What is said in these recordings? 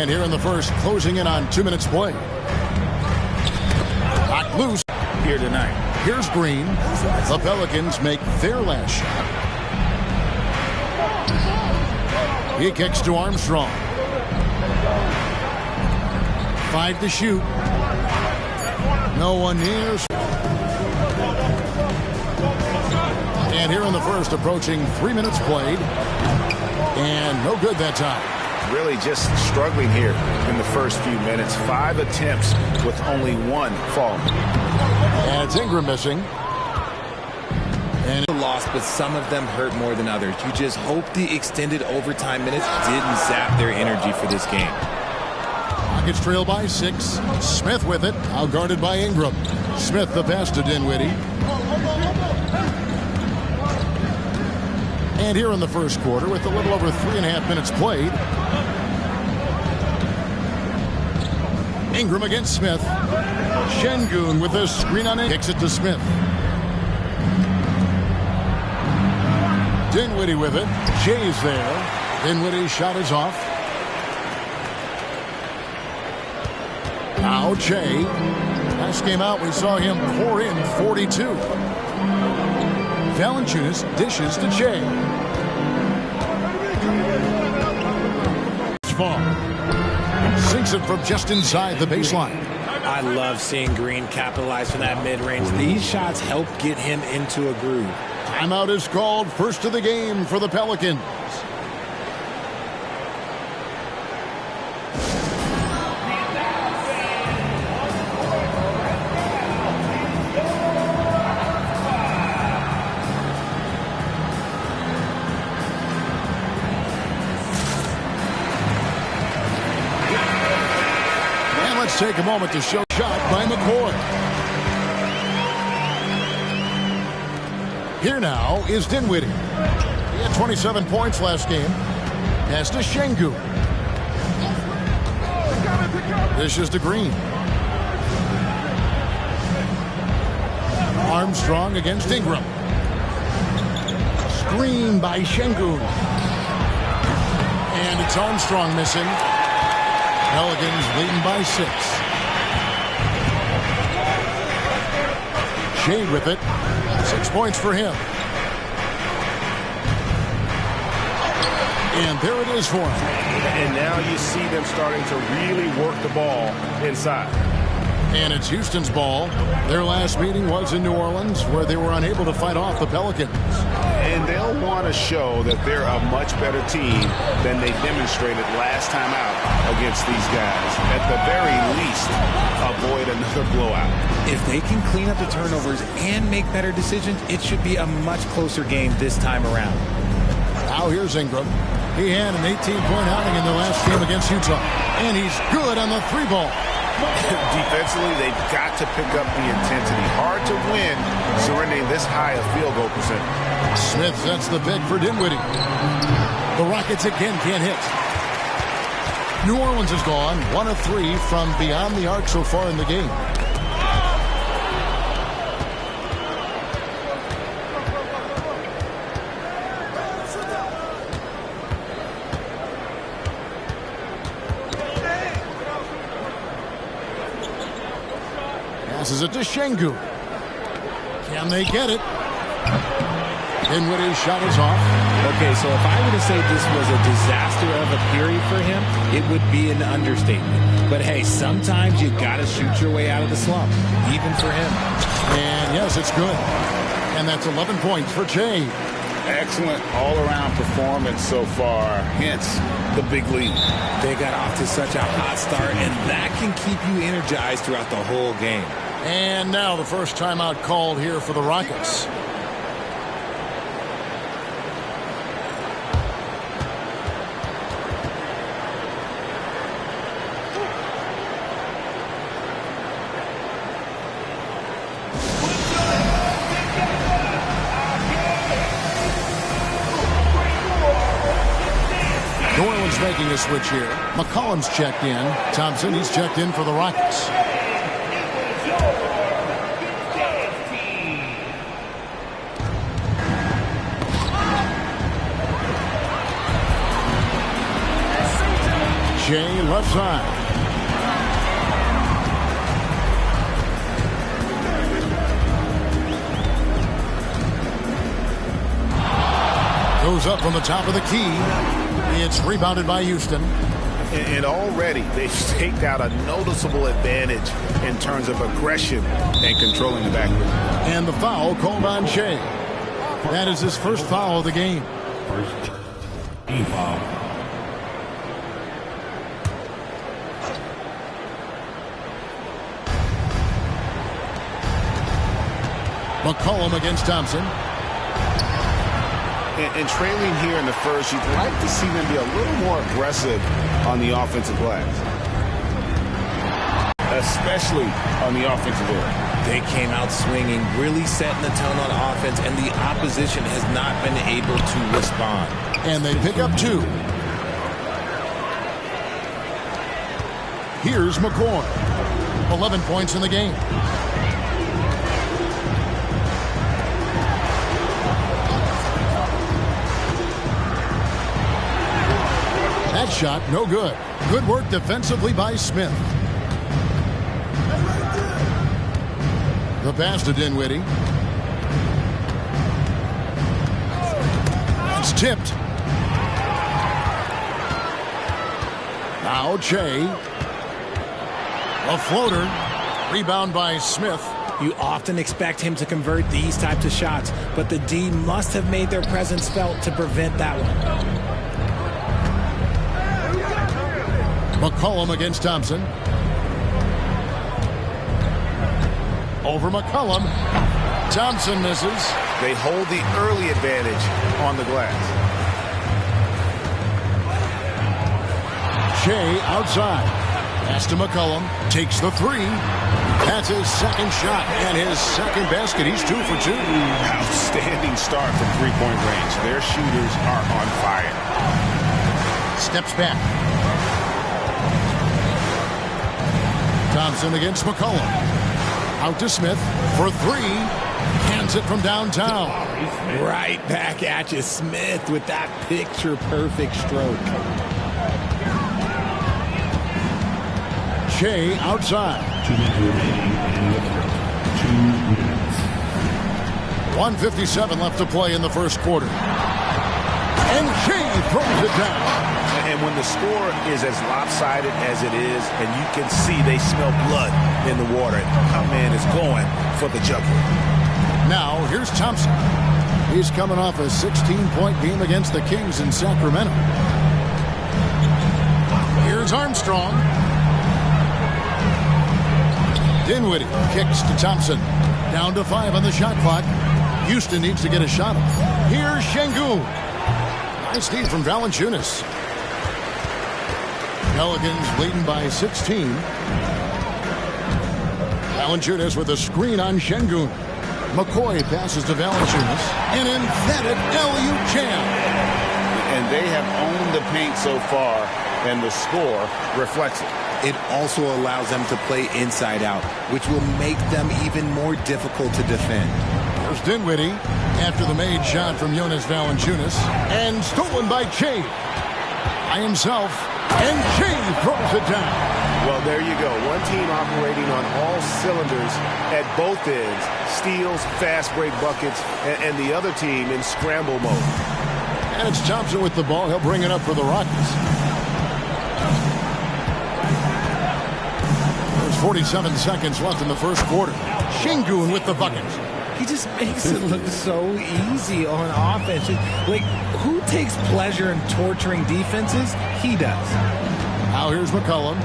And here in the first, closing in on 2 minutes play. Knocked loose here tonight. Here's Green. The Pelicans make their last shot. He kicks to Armstrong. 5 to shoot. No one near. And here in the first, approaching 3 minutes played. And no good that time. Really just struggling here in the first few minutes. 5 attempts with only 1 falling. And it's Ingram missing. And lost, but some of them hurt more than others. You just hope the extended overtime minutes didn't zap their energy for this game. Rockets trail by 6. Smith with it, outguarded by Ingram. Smith the pass to Dinwiddie. And here in the first quarter, with a little over 3.5 minutes played, Ingram against Smith. Şengün with a screen on it. Kicks it to Smith. Dinwiddie with it. Jay's there. Dinwiddie's shot is off. Now Jay. Last game out, we saw him pour in 42. Valanciunas dishes to Jay. Sinks it from just inside the baseline. I love seeing Green capitalize from that mid-range. These shots help get him into a groove. Timeout is called. First of the game for the Pelicans. Let's take a moment to show shot by McCoy. Here now is Dinwiddie. He had 27 points last game. Pass to Şengün. This is to Green. Armstrong against Ingram. Screen by Şengün. And it's Armstrong missing. Pelicans leading by 6. Shea with it. 6 points for him. And there it is for him. And now you see them starting to really work the ball inside. And it's Houston's ball. Their last meeting was in New Orleans, where they were unable to fight off the Pelicans. And they'll want to show that they're a much better team than they demonstrated last time out against these guys. At the very least, avoid another blowout. If they can clean up the turnovers and make better decisions, it should be a much closer game this time around. Now here's Ingram. He had an 18-point outing in the last game against Utah. And he's good on the 3-ball. Defensively, they've got to pick up the intensity. Hard to win surrendering this high a field goal percentage. Smith sets the pick for Dinwiddie. The Rockets again can't hit. New Orleans is gone 1 of 3 from beyond the arc so far in the game. Passes it to Şengün. Can they get it? Dinwiddie's shot is off. Okay, so if I were to say this was a disaster of a period for him, it would be an understatement. But hey, sometimes you got to shoot your way out of the slump, even for him. And yes, it's good. And that's 11 points for Jay. Excellent all-around performance so far, hence the big lead. They got off to such a hot start, and that can keep you energized throughout the whole game. And now the first timeout called here for the Rockets. New Orleans making a switch here. McCollum's checked in. Thompson, he's checked in for the Rockets. Shea left side. Goes up from the top of the key. It's rebounded by Houston. And already they've staked out a noticeable advantage in terms of aggression and controlling the backcourt. And the foul called on Shea. That is his first foul of the game. First team foul. McCollum against Thompson. And trailing here in the first, you'd like to see them be a little more aggressive on the offensive glass, especially on the offensive end. They came out swinging, really setting the tone on offense, and the opposition has not been able to respond. And they pick up 2. Here's McCoy. 11 points in the game. That shot, no good. Good work defensively by Smith. The pass to Dinwiddie. It's tipped. Now Shea. A floater. Rebound by Smith. You often expect him to convert these types of shots, but the D must have made their presence felt to prevent that one. McCollum against Thompson. Over McCollum. Thompson misses. They hold the early advantage on the glass. Shea outside. Pass to McCollum. Takes the 3. That's his second shot and his second basket. He's 2 for 2. Outstanding start from three-point range. Their shooters are on fire. Steps back. Thompson against McCollum. Out to Smith for 3. Cans it from downtown. Right back at you, Smith, with that picture-perfect stroke. Shea outside. 2 minutes remaining in the first. 2 minutes. 1:57 left to play in the first quarter. And Shea throws it down. And when the score is as lopsided as it is, and you can see they smell blood in the water, our man is going for the jugular. Now, here's Thompson. He's coming off a 16-point game against the Kings in Sacramento. Here's Armstrong. Dinwiddie kicks to Thompson. Down to 5 on the shot clock. Houston needs to get a shot off. Here's Şengün. Nice feed from Valanciunas. Pelicans leading by 16. Valanciunas with a screen on Şengün. McCoy passes to Valanciunas. An emphatic alley-oop jam. And they have owned the paint so far, and the score reflects it. It also allows them to play inside out, which will make them even more difficult to defend. There's Dinwiddie after the made shot from Jonas Valanciunas. And stolen by Shea. By himself. And Shea throws it down. Well, there you go. One team operating on all cylinders at both ends. Steals, fast break buckets, and the other team in scramble mode. And it's Thompson with the ball. He'll bring it up for the Rockets. There's 47 seconds left in the first quarter. Şengün with the bucket. He just makes it look so easy on offense. Like, who takes pleasure in torturing defenses? He does. Now here's McCollum.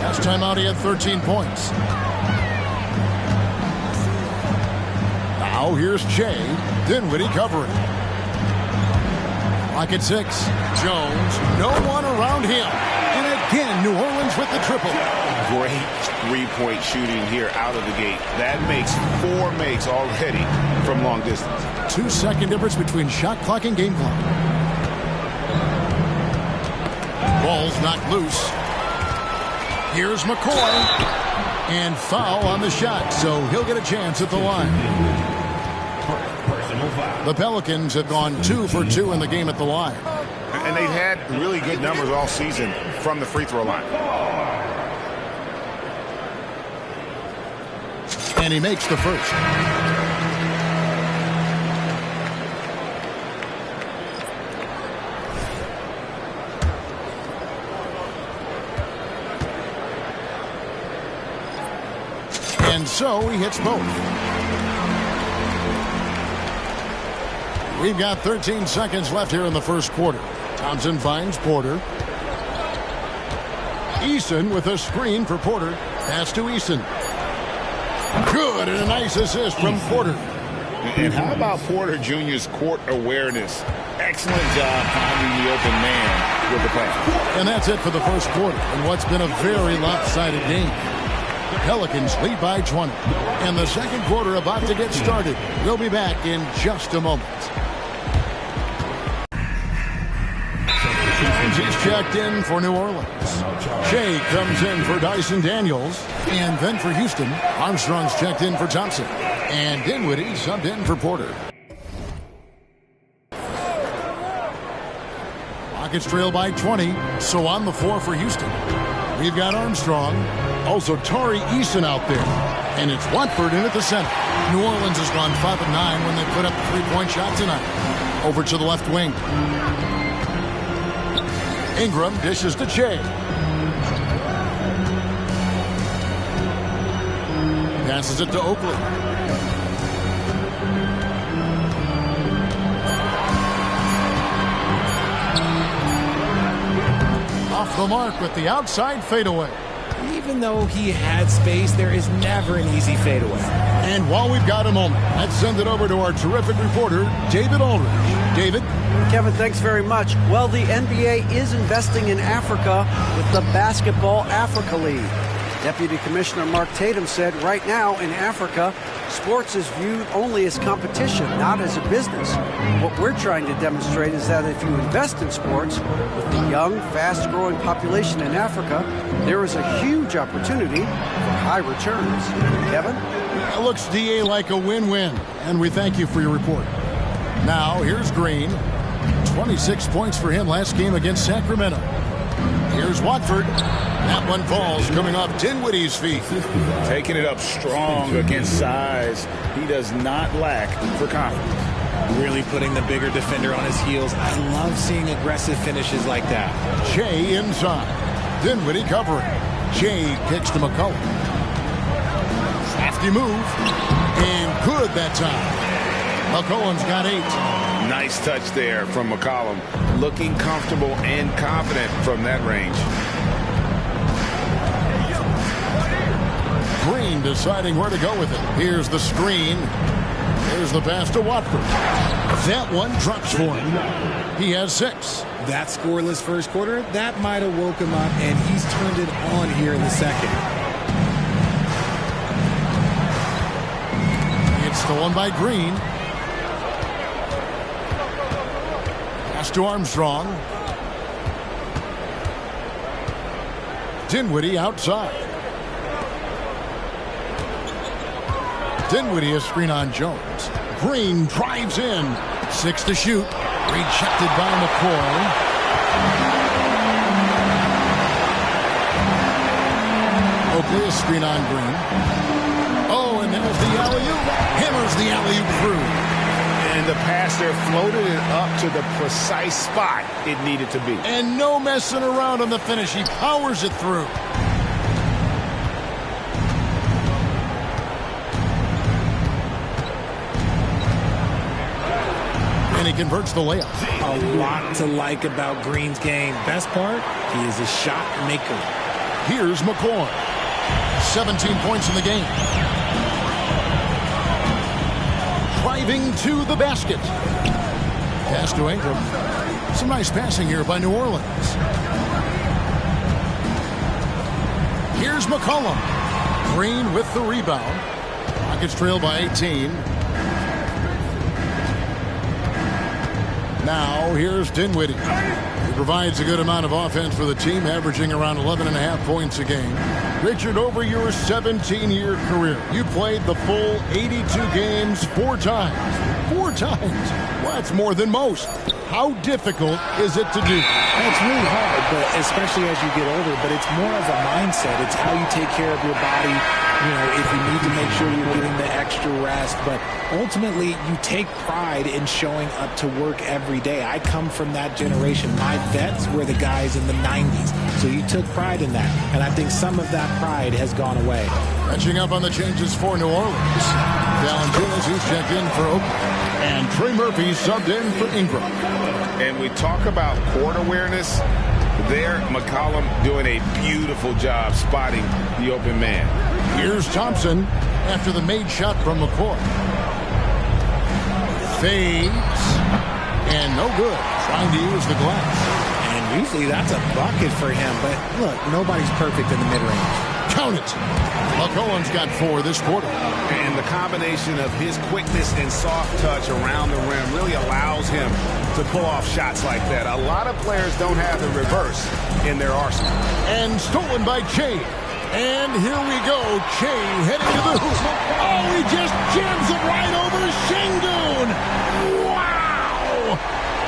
Last time out he had 13 points. Now here's Shea. Dinwiddie covering. Clock at 6. Jones. No one around him. And again, New Orleans with the triple. Great three-point shooting here out of the gate. That makes 4 makes already from long distance. 2-second difference between shot clock and game clock. Ball's knocked loose. Here's McCoy. And foul on the shot, so he'll get a chance at the line. The Pelicans have gone 2 for 2 in the game at the line. And they've had really good numbers all season from the free throw line. And he makes the first. And so he hits both. We've got 13 seconds left here in the first quarter. Thompson finds Porter. Eason with a screen for Porter. Pass to Eason. Good, and a nice assist from Porter. And how about Porter Jr.'s court awareness? Excellent job finding the open man with the pass. And that's it for the first quarter in what's been a very lopsided game. The Pelicans lead by 20. And the second quarter about to get started. We'll be back in just a moment. He's checked in for New Orleans. Shea comes in for Dyson Daniels. And then for Houston, Armstrong's checked in for Thompson. And Dinwiddie subbed in for Porter. Rockets trail by 20. So on the floor for Houston, we've got Armstrong. Also Tari Eason out there. And it's Watford in at the center. New Orleans has gone 5 of 9 when they put up a three-point shot tonight. Over to the left wing. Ingram dishes to Shea. Passes it to Oakley. Off the mark with the outside fadeaway. Even though he had space, there is never an easy fadeaway. And while we've got a moment, let's send it over to our terrific reporter, David Aldridge. David? Kevin, thanks very much. Well, the NBA is investing in Africa with the Basketball Africa League. Deputy Commissioner Mark Tatum said right now in Africa, sports is viewed only as competition, not as a business. What we're trying to demonstrate is that if you invest in sports, with the young, fast-growing population in Africa, there is a huge opportunity for high returns. Kevin? It looks, DA, like a win-win, and we thank you for your report. Now, here's Green. 26 points for him last game against Sacramento. Here's Watford. That one falls, coming off Dinwiddie's feet. Taking it up strong against size. He does not lack for confidence. Really putting the bigger defender on his heels. I love seeing aggressive finishes like that. Shea inside. Dinwiddie covering. Shea kicks to McCollum. Crafty move. And good that time. McCollum's got 8. Nice touch there from McCollum. Looking comfortable and confident from that range. Green deciding where to go with it. Here's the screen. Here's the pass to Watford. That one drops for him. He has 6. That scoreless first quarter, that might have woke him up, and he's turned it on here in the second. It's stolen by Green. Pass to Armstrong. Dinwiddie outside. Dinwiddie a screen on Jones. Green drives in. 6 to shoot. Rejected by McCoy. Oakley a screen on Green. Oh, and there's the alley-oop. Hammers the alley-oop through. And the pass there floated it up to the precise spot it needed to be. And no messing around on the finish. He powers it through. And he converts the layup. A lot to like about Green's game. Best part, he is a shot maker. Here's McCoy. 17 points in the game. Driving to the basket. Pass to Ingram. Some nice passing here by New Orleans. Here's McCollum. Green with the rebound. Rockets trail by 18. Now here's Dinwiddie. He provides a good amount of offense for the team, averaging around 11.5 points a game. Richard, over your 17-year career, you played the full 82 games 4 times. 4 times. Well, that's more than most. How difficult is it to do? It's really hard, but especially as you get older. But it's more of a mindset. It's how you take care of your body. You know, if you need to make sure you're getting the extra rest. But ultimately, you take pride in showing up to work every day. I come from that generation. My vets were the guys in the 90s. So you took pride in that. And I think some of that pride has gone away. Catching up on the changes for New Orleans. Valanciunas, who's checked in for Oakland. And Trey Murphy subbed in for Ingram. And we talk about court awareness. There, McCollum doing a beautiful job spotting the open man. Here's Thompson after the made shot from McCoy. Fades. And no good. Trying to use the glass. And usually that's a bucket for him. But look, nobody's perfect in the mid-range. Count it. McCollum's got 4 this quarter. And the combination of his quickness and soft touch around the rim really allows him to pull off shots like that. A lot of players don't have the reverse in their arsenal. And stolen by Che. And here we go. Che heading to the hoop. Oh, he just jams it right over Şengün. Wow.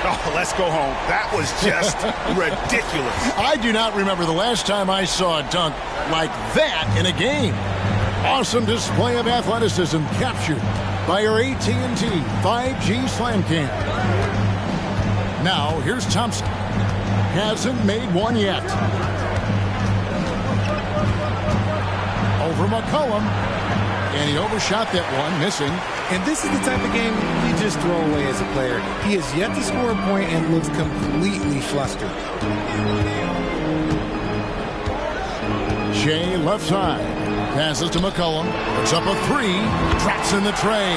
Oh, let's go home. That was just ridiculous. I do not remember the last time I saw a dunk like that in a game. Awesome display of athleticism captured by our AT&T 5G Slam Cam. Now, here's Thompson. Hasn't made one yet. Over McCollum. And he overshot that one, missing. And this is the type of game you just throw away as a player. He has yet to score a point and looks completely flustered. Shea left side. Passes to McCollum. Puts up a 3. Drops in the tray.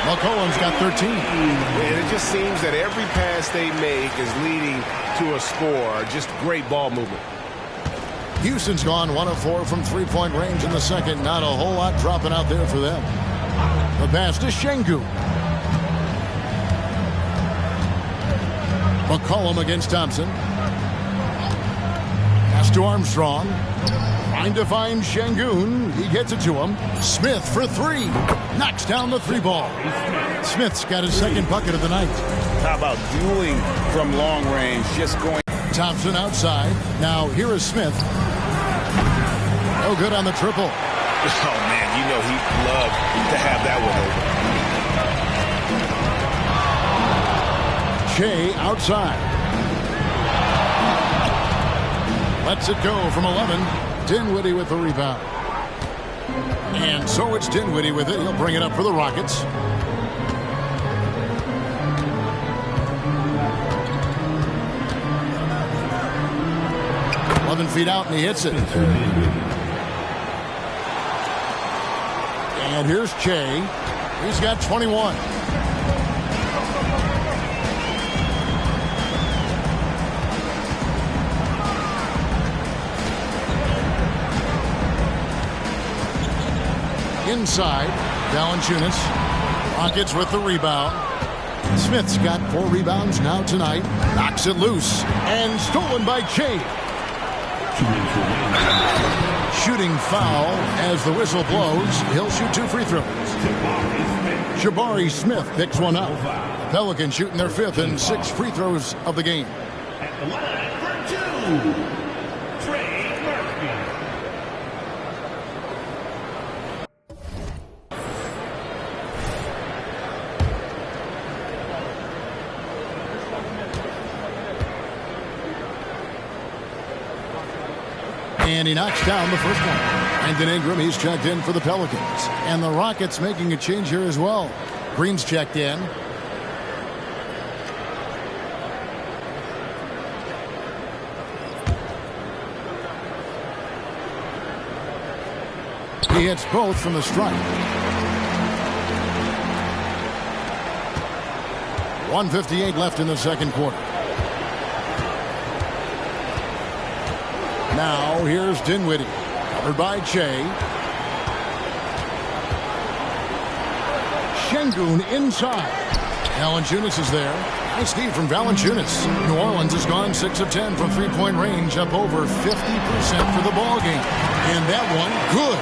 McCollum's got 13. And it just seems that every pass they make is leading to a score. Just great ball movement. Houston's gone 1 of 4 from 3-point range in the second. Not a whole lot dropping out there for them. The pass to Şengün. McCollum against Thompson. Pass to Armstrong. Trying to find Şengün. He gets it to him. Smith for 3. Knocks down the 3 ball. Smith's got his second bucket of the night. How about dueling from long range? Just going. Thompson outside. Now here is Smith. No good on the triple. Oh, man, you know he'd love to have that one over. Shea outside. Lets it go from 11. Dinwiddie with the rebound. And so it's Dinwiddie with it. He'll bring it up for the Rockets. Feet out, and he hits it. And here's Che. He's got 21. Inside, Valanciunas. Rockets with the rebound. Smith's got 4 rebounds now tonight. Knocks it loose. And stolen by Che. Shooting foul as the whistle blows. He'll shoot 2 free throws. Jabari Smith picks one up. Pelicans shooting their 5th and 6th free throws of the game. At the line for 2, Trey Murphy. And he knocks down the first one. Brandon Ingram, he's checked in for the Pelicans. And the Rockets making a change here as well. Green's checked in. He hits both from the strike. 1:58 left in the second quarter. Now here's Dinwiddie, covered by Che. Şengün inside. Valanciunas is there. Nice D from Valanciunas. New Orleans has gone 6 of 10 from three-point range, up over 50% for the ball game. And that one, good.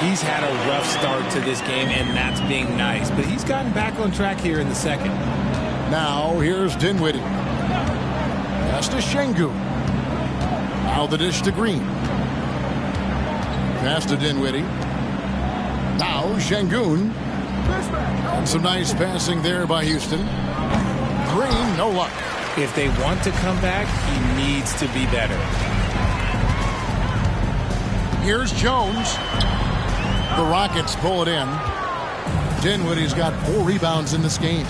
He's had a rough start to this game, and that's being nice. But he's gotten back on track here in the second. Now, here's Dinwiddie. Pass to Şengün. Now the dish to Green. Pass to Dinwiddie. Now Şengün. And some nice passing there by Houston. Green, no luck. If they want to come back, he needs to be better. Here's Jones. The Rockets pull it in. Dinwiddie's got 4 rebounds in this game.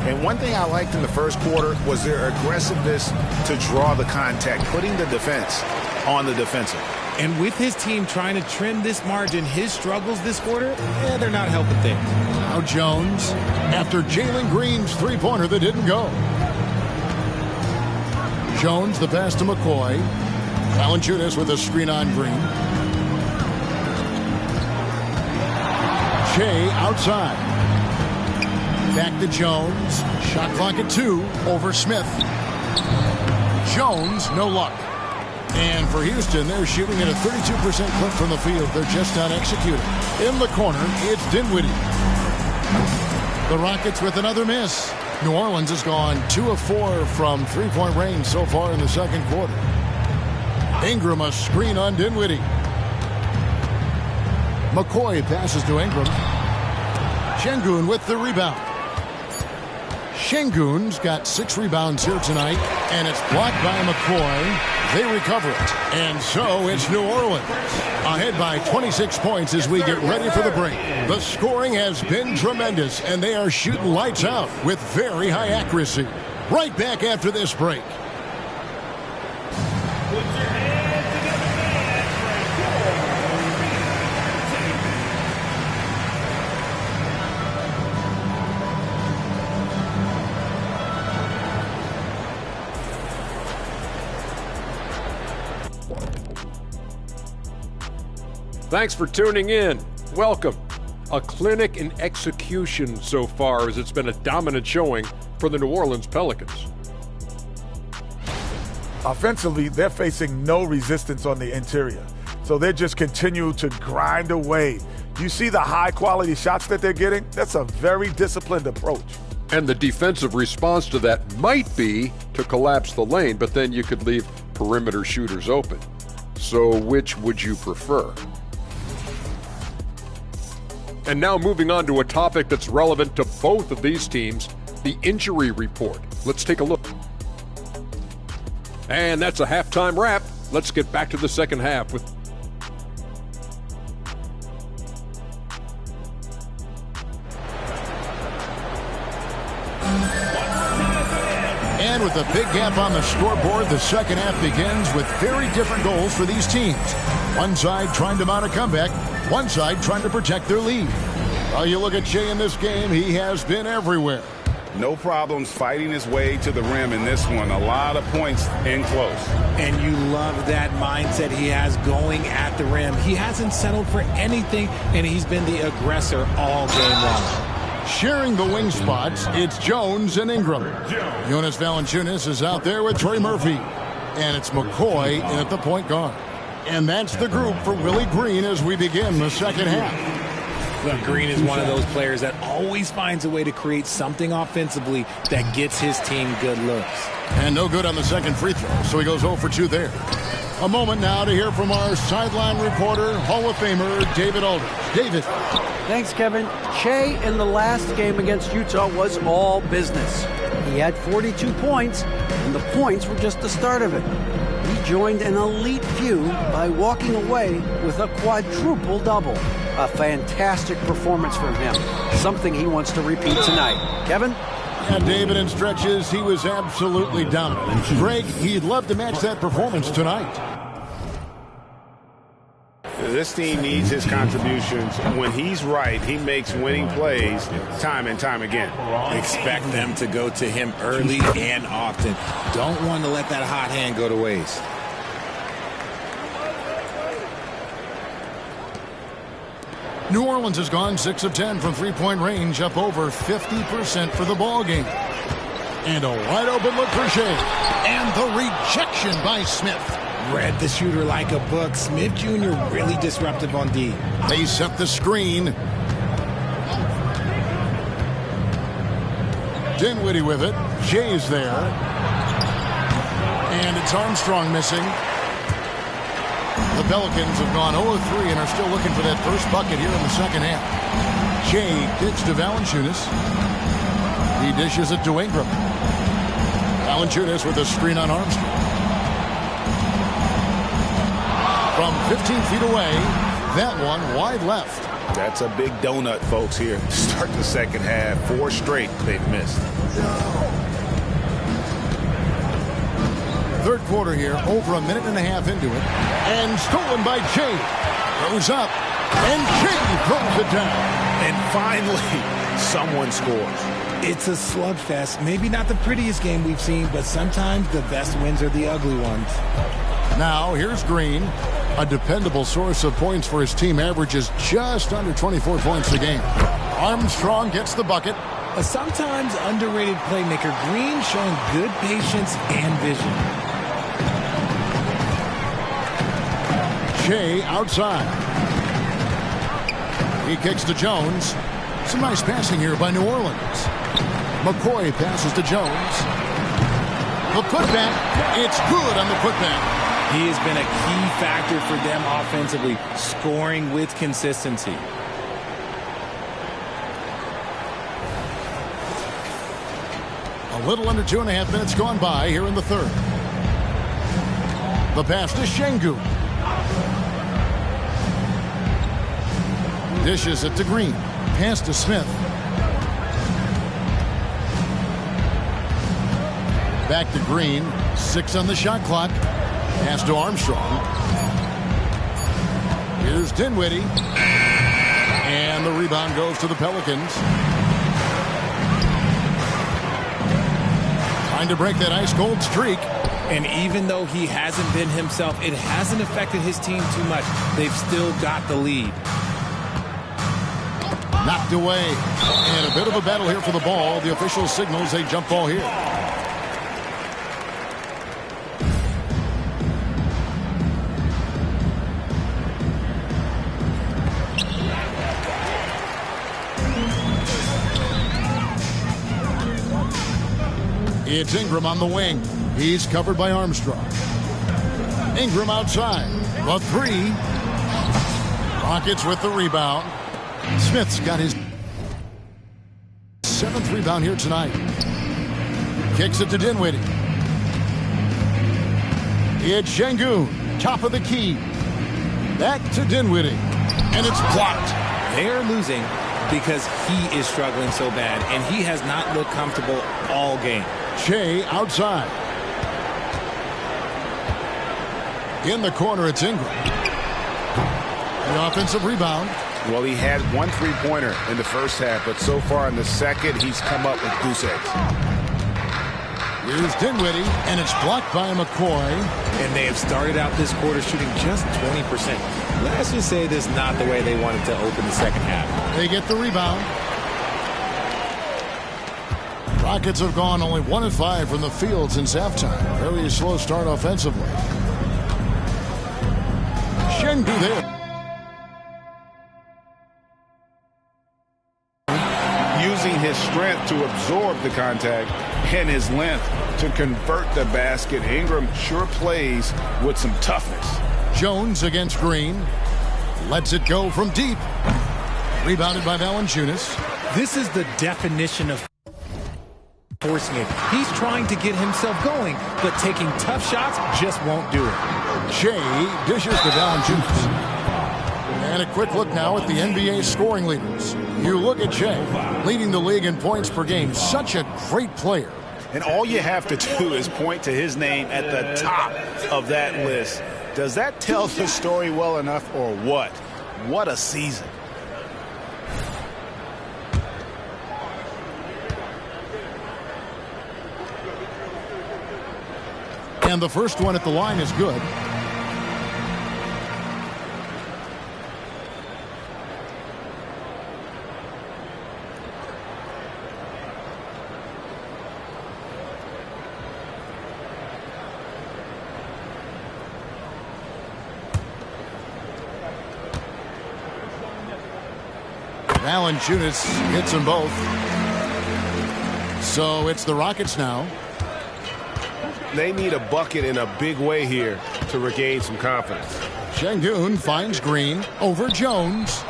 And one thing I liked in the first quarter was their aggressiveness to draw the contact, putting the defense on the defensive. And with his team trying to trim this margin, his struggles this quarter, they're not helping things. Now Jones, after Jalen Green's three-pointer that didn't go. Jones, the pass to McCoy. Valanciunas with a screen on Green. Shea outside. Back to Jones. Shot clock at 2 over Smith. Jones, no luck. And for Houston, they're shooting at a 32% clip from the field. They're just not executing. In the corner, it's Dinwiddie. The Rockets with another miss. New Orleans has gone 2 of 4 from three-point range so far in the second quarter. Ingram a screen on Dinwiddie. McCoy passes to Ingram. Şengün with the rebound. Şengün's got 6 rebounds here tonight, and it's blocked by McCoy. They recover it. And so it's New Orleans ahead by 26 points as we get ready for the break. The scoring has been tremendous, and they are shooting lights out with very high accuracy. Right back after this break. Thanks for tuning in. Welcome. A clinic in execution so far, as it's been a dominant showing for the New Orleans Pelicans. Offensively, they're facing no resistance on the interior. So they just continue to grind away. You see the high-quality shots that they're getting? That's a very disciplined approach. And the defensive response to that might be to collapse the lane, but then you could leave perimeter shooters open. So which would you prefer? And now moving on to a topic that's relevant to both of these teams, the injury report. Let's take a look. And that's a halftime wrap. Let's get back to the second half with And with a big gap on the scoreboard, the second half begins with very different goals for these teams. One side trying to mount a comeback, one side trying to protect their lead. Well, you look at Shea in this game, he has been everywhere. No problems fighting his way to the rim in this one. A lot of points in close. And you love that mindset he has going at the rim. He hasn't settled for anything, and he's been the aggressor all game long. Sharing the wing spots, it's Jones and Ingram. Jonas Valanciunas is out there with Trey Murphy. And it's McCoy in at the point guard. And that's the group for Willie Green as we begin the second half. Look, Green is one of those players that always finds a way to create something offensively that gets his team good looks. And no good on the second free throw, so he goes 0 for 2 there. A moment now to hear from our sideline reporter, Hall of Famer David Aldridge. David. Thanks, Kevin. Shea in the last game against Utah was all business. He had 42 points, and the points were just the start of it. He joined an elite few by walking away with a quadruple double. A fantastic performance from him. Something he wants to repeat tonight. Kevin? Yeah, David, in stretches, he was absolutely dominant. Greg, he'd love to match that performance tonight. This team needs his contributions. When he's right, he makes winning plays time and time again. Expect them to go to him early and often. Don't want to let that hot hand go to waste. New Orleans has gone 6 of 10 from three-point range, up over 50% for the ball game. And a wide open look for Shea. And the rejection by Smith. Read the shooter like a book. Smith Jr. really disruptive on D. They set the screen. Dinwiddie with it. Shea's there. And it's Armstrong missing. The Pelicans have gone 0 of 3 and are still looking for that first bucket here in the second half. Shea kicks to Valanciunas. He dishes it to Ingram. Valanciunas with a screen on Armstrong. From 15 feet away, that one wide left. That's a big donut, folks, here. Start the second half. 4 straight they've missed. Third quarter here, over a minute and a half into it. And stolen by Shea. Goes up. And Shea throws it down. And finally, someone scores. It's a slugfest. Maybe not the prettiest game we've seen, but sometimes the best wins are the ugly ones. Now, here's Green. A dependable source of points for his team, averages just under 24 points a game. Armstrong gets the bucket. A sometimes underrated playmaker, Green showing good patience and vision. Shea outside. He kicks to Jones. Some nice passing here by New Orleans. McCoy passes to Jones. The putback. It's good on the putback. He has been a key factor for them offensively, scoring with consistency. A little under 2.5 minutes gone by here in the third. The pass to Şengün. Dishes it to Green. Pass to Smith. Back to Green. 6 on the shot clock. Pass to Armstrong. Here's Dinwiddie. And the rebound goes to the Pelicans. Trying to break that ice-cold streak. And even though he hasn't been himself, it hasn't affected his team too much. They've still got the lead. Knocked away. And a bit of a battle here for the ball. The official signals a jump ball here. It's Ingram on the wing. He's covered by Armstrong. Ingram outside. The 3. Rockets with the rebound. Smith's got his 7th rebound here tonight. Kicks it to Dinwiddie. It's Şengün, top of the key. Back to Dinwiddie. And it's blocked. They're losing because he is struggling so bad, and he has not looked comfortable all game. Shea outside. In the corner, it's Ingram. The offensive rebound. Well, he had 1 3-pointer in the first half, but so far in the second, he's come up with goose eggs. Here's Dinwiddie, and it's blocked by McCoy. And they have started out this quarter shooting just 20%. Let's just say this is not the way they wanted to open the second half. They get the rebound. Rockets have gone only 1 of 5 from the field since halftime. Very slow start offensively. Şengün there. Using his strength to absorb the contact and his length to convert the basket. Ingram sure plays with some toughness. Jones against Green. Lets it go from deep. Rebounded by Valanciunas. This is the definition of forcing it. He's trying to get himself going, but taking tough shots just won't do it. Shea dishes to Valanciunas. And a quick look now at the NBA scoring leaders. You look at Shea, leading the league in points per game. Such a great player. And all you have to do is point to his name at the top of that list. Does that tell the story well enough or what? What a season. And the first one at the line is good. Valanciunas hits them both. So it's the Rockets now. They need a bucket in a big way here to regain some confidence. Şengün finds Green over Jones.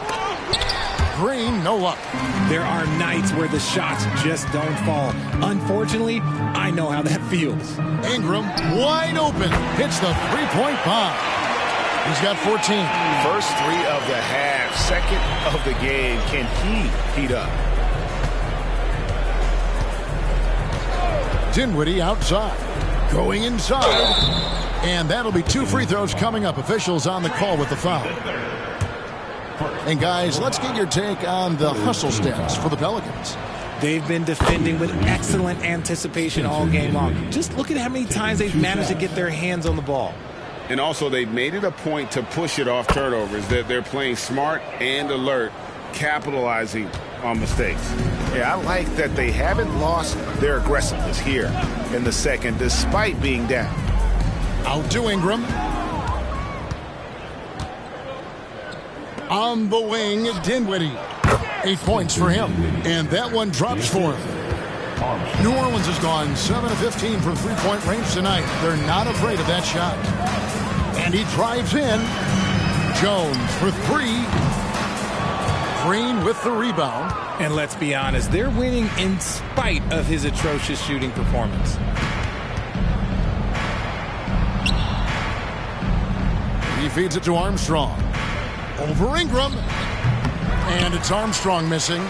Green, no luck. There are nights where the shots just don't fall. Unfortunately, I know how that feels. Ingram, wide open, hits the three-point bomb. He's got 14. First three of the half, second of the game. Can he heat up? Dinwiddie outside, going inside. And that'll be 2 free throws coming up. Officials on the call with the foul. And guys, let's get your take on the hustle stats for the Pelicans. They've been defending with excellent anticipation all game long. Just look at how many times they've managed to get their hands on the ball. And also, they've made it a point to push it off turnovers. That they're playing smart and alert, capitalizing on mistakes. Yeah, I like that they haven't lost their aggressiveness here in the second, despite being down. Out to Ingram. On the wing, Dinwiddie. 8 points for him. And that one drops for him. New Orleans has gone 7 of 15 from three-point range tonight. They're not afraid of that shot. And he drives in. Jones for 3. Green with the rebound. And let's be honest, they're winning in spite of his atrocious shooting performance. He feeds it to Armstrong. Over Ingram. And it's Armstrong missing.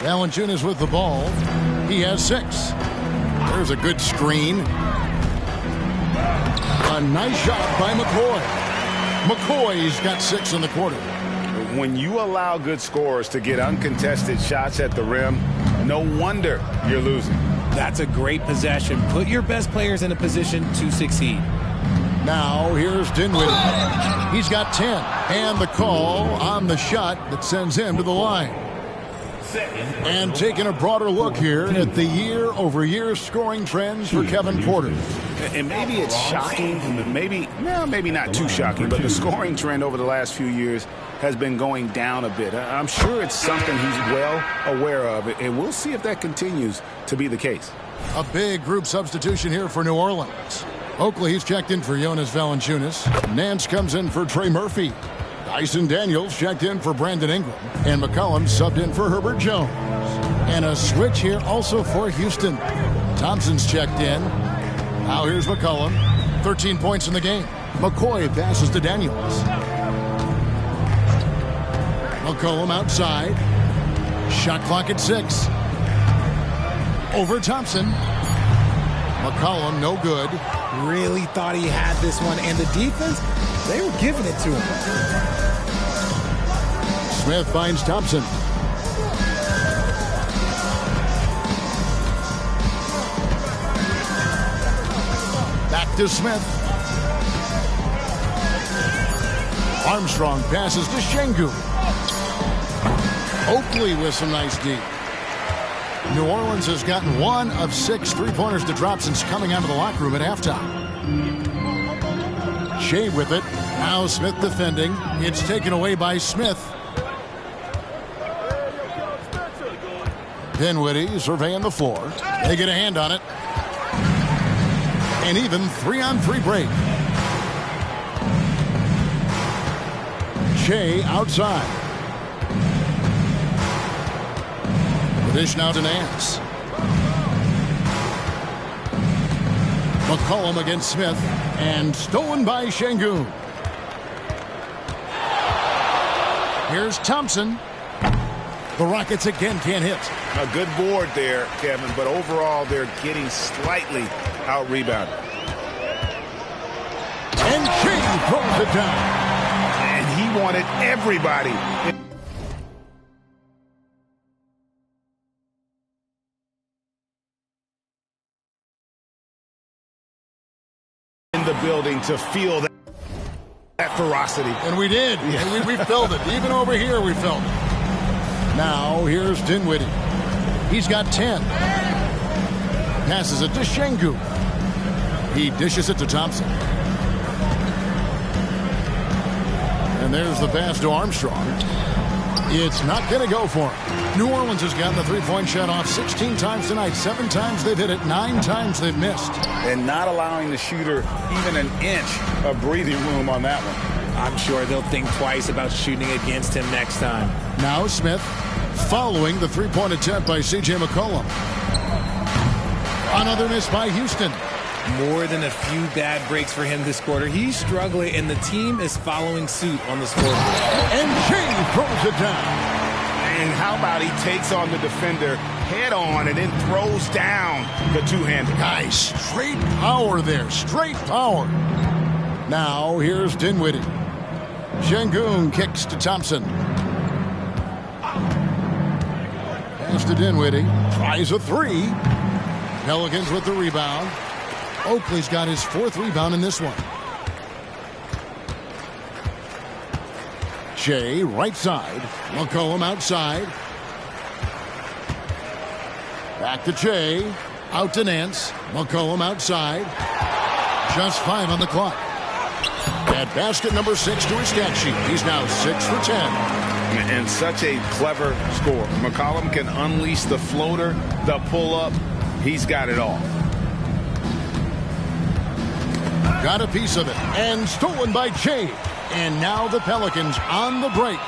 Valanciunas with the ball. He has 6. There's a good screen. A nice shot by McCoy. McCoy's got 6 in the quarter. When you allow good scorers to get uncontested shots at the rim, no wonder you're losing. That's a great possession. Put your best players in a position to succeed. Now here's Dinwiddie. He's got 10. And the call on the shot that sends him to the line. And taking a broader look here at the year-over-year scoring trends for Kevin Porter. And maybe it's shocking, maybe not too shocking, but the scoring trend over the last few years has been going down a bit. I'm sure it's something he's well aware of, and we'll see if that continues to be the case. A big group substitution here for New Orleans. Oakley's checked in for Jonas Valanciunas. Nance comes in for Trey Murphy. Dyson Daniels checked in for Brandon Ingram. And McCollum subbed in for Herbert Jones. And a switch here also for Houston. Thompson's checked in. Now here's McCollum. 13 points in the game. McCoy passes to Daniels. McCollum outside. Shot clock at 6. Over Thompson. McCollum no good. Really thought he had this one, and the defense, they were giving it to him. Smith finds Thompson. Back to Smith. Armstrong passes to Şengün. Oakley with some nice D. New Orleans has gotten 1 of 6 three-pointers to drop since coming out of the locker room at halftime. Shea with it. Now Smith defending. It's taken away by Smith. Dinwiddie surveying the floor. They get a hand on it. And even 3-on-3 break. Shea outside. The dish now to Nance. McCollum against Smith. And stolen by Şengün. Here's Thompson. The Rockets again can't hit. A good board there, Kevin, but overall they're getting slightly out-rebounded. And Shea throws it down. And he wanted everybody in the building to feel that ferocity. And we did. Yeah. We felt it. Even over here we felt it. Now here's Dinwiddie. He's got 10. Passes it to Şengün. He dishes it to Thompson. And there's the pass to Armstrong. It's not going to go for him. New Orleans has gotten the three-point shot off 16 times tonight. 7 times they've hit it. 9 times they've missed. And not allowing the shooter even an inch of breathing room on that one. I'm sure they'll think twice about shooting against him next time. Now Smith following the three-point attempt by C.J. McCollum. Another miss by Houston. More than a few bad breaks for him this quarter. He's struggling, and the team is following suit on the scoreboard. And Shea throws it down. And how about he takes on the defender head on and then throws down the two-hander. Guys, straight power there. Straight power. Now here's Dinwiddie. Şengün kicks to Thompson. Pass to Dinwiddie. Tries a three. Pelicans with the rebound. Oakley's got his 4th rebound in this one. Shea, right side. McCollum outside. Back to Shea. Out to Nance. McCollum outside. Just 5 on the clock. At basket number 6 to his stat sheet. He's now 6 for 10. And such a clever score. McCollum can unleash the floater, the pull-up. He's got it all. Got a piece of it. And stolen by Shea. And now the Pelicans on the break.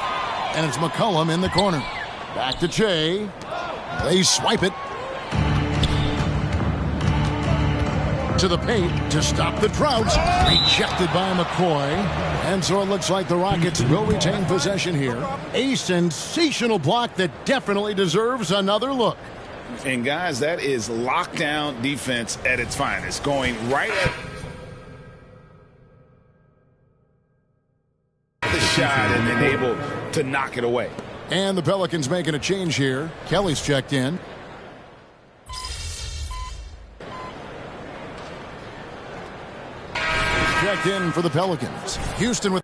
And it's McCollum in the corner. Back to Shea. They swipe it. To the paint to stop the drought. Rejected by McCoy. And so it looks like the Rockets will retain possession here. A sensational block that definitely deserves another look. And guys, that is lockdown defense at its finest. Going right at the shot and then able to knock it away. And the Pelicans making a change here. Kelly's checked in. Checked in for the Pelicans. Houston with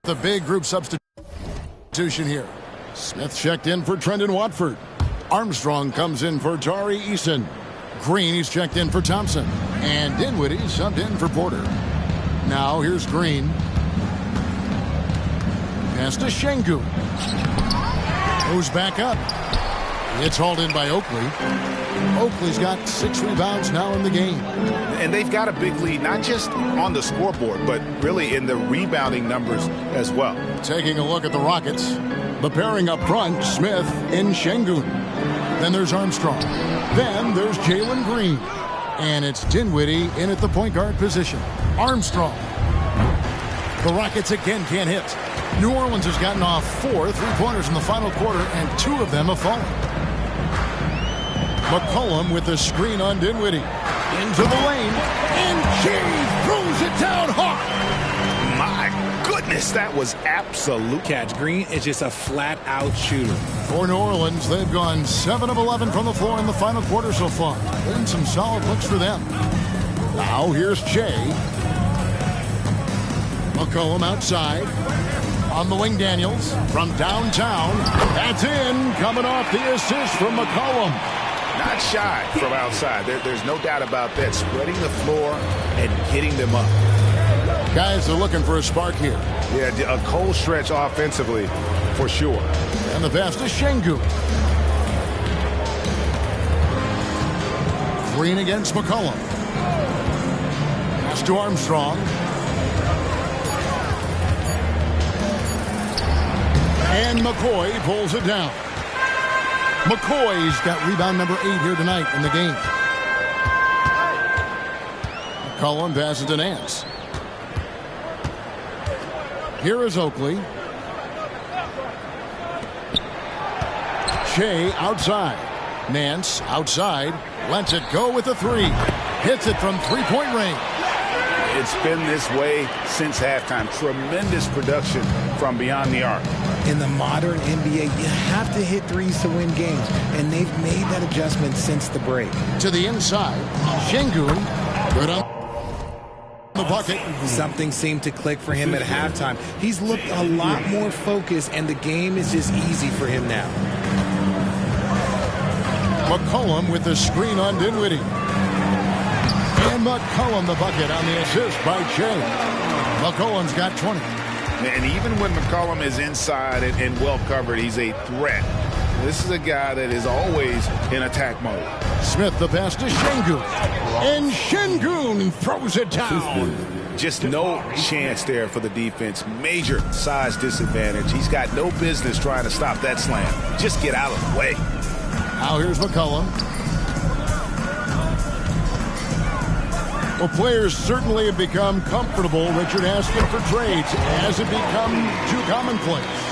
the big group substitution here. Smith checked in for Trendon Watford. Armstrong comes in for Tari Eason. Green, he's checked in for Thompson. And Dinwiddie subbed in for Porter. Now here's Green. Pass to Şengün. Goes back up. It's hauled in by Oakley. Oakley's got 6 rebounds now in the game. And they've got a big lead, not just on the scoreboard, but really in the rebounding numbers as well. Taking a look at the Rockets. The pairing up front, Smith and Şengün. Then there's Armstrong. Then there's Jalen Green. And it's Dinwiddie in at the point guard position. Armstrong. The Rockets again can't hit. New Orleans has gotten off 4 3-pointers in the final quarter, and 2 of them have fallen. McCollum with the screen on Dinwiddie. Into the lane. And Shea throws it down hard. My goodness, that was absolute Catch. Green is just a flat-out shooter. For New Orleans, they've gone 7 of 11 from the floor in the final quarter so far. Been some solid looks for them. Now here's Shea. McCollum outside. On the wing, Daniels from downtown. That's in. Coming off the assist from McCollum. not shy from outside. There's no doubt about that. Spreading the floor and getting them up. Guys are looking for a spark here. Yeah, a cold stretch offensively for sure. And the pass to Şengün. Green against McCollum. Pass to Armstrong. And McCoy pulls it down. McCoy's got rebound number 8 here tonight in the game. McCollum passes to Nance. Here is Oakley. Shea outside. Nance outside. Lets it go with a 3. Hits it from three-point range. It's been this way since halftime. Tremendous production from beyond the arc. In the modern NBA, you have to hit threes to win games, and they've made that adjustment since the break. To the inside, Şengün, good on the bucket. Something seemed to click for him at halftime. He's looked a lot more focused, and the game is just easy for him now. McCollum with the screen on Dinwiddie. And McCollum the bucket on the assist by Shea. McCollum's got 20. And even when McCollum is inside and well covered, he's a threat. This is a guy that is always in attack mode. Smith, the pass to Şengün. And Şengün throws it down. Just no chance there for the defense. Major size disadvantage. He's got no business trying to stop that slam. Just get out of the way. Now here's McCollum. Well, players certainly have become comfortable, Richard, asking for trades. Has it become too commonplace?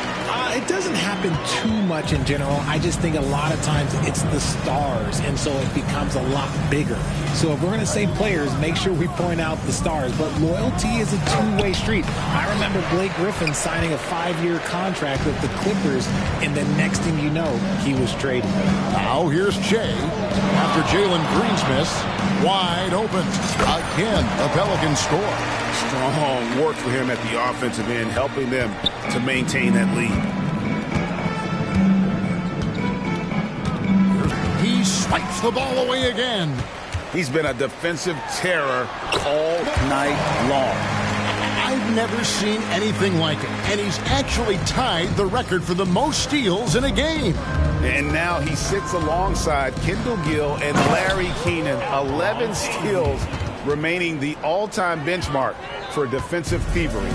It doesn't happen too much in general. I just think a lot of times it's the stars, and so it becomes a lot bigger. So if we're going to say players, make sure we point out the stars. But loyalty is a two-way street. I remember Blake Griffin signing a 5-year contract with the Clippers, and the next thing you know, he was traded. Now here's Shea. After Jalen Green's miss, wide open. Again, the Pelicans score. Strong work for him at the offensive end, helping them to maintain that lead. He swipes the ball away again. He's been a defensive terror all night long. I've never seen anything like it. And he's actually tied the record for the most steals in a game. And now he sits alongside Kendall Gill and Larry Keenan. 11 steals, remaining the all-time benchmark for defensive thievery.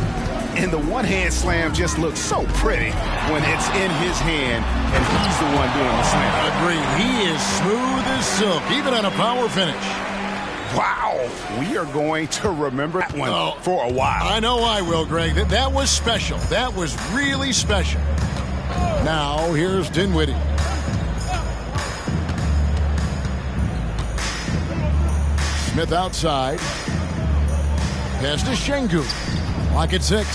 And the one-hand slam just looks so pretty when it's in his hand and he's the one doing the slam. Agreed. He is smooth as silk, even on a power finish. Wow. We are going to remember that one for a while. I know I will, Greg. That was special. That was really special. Now, here's Dinwiddie. Smith outside. Pass to Şengün. Clock at 6.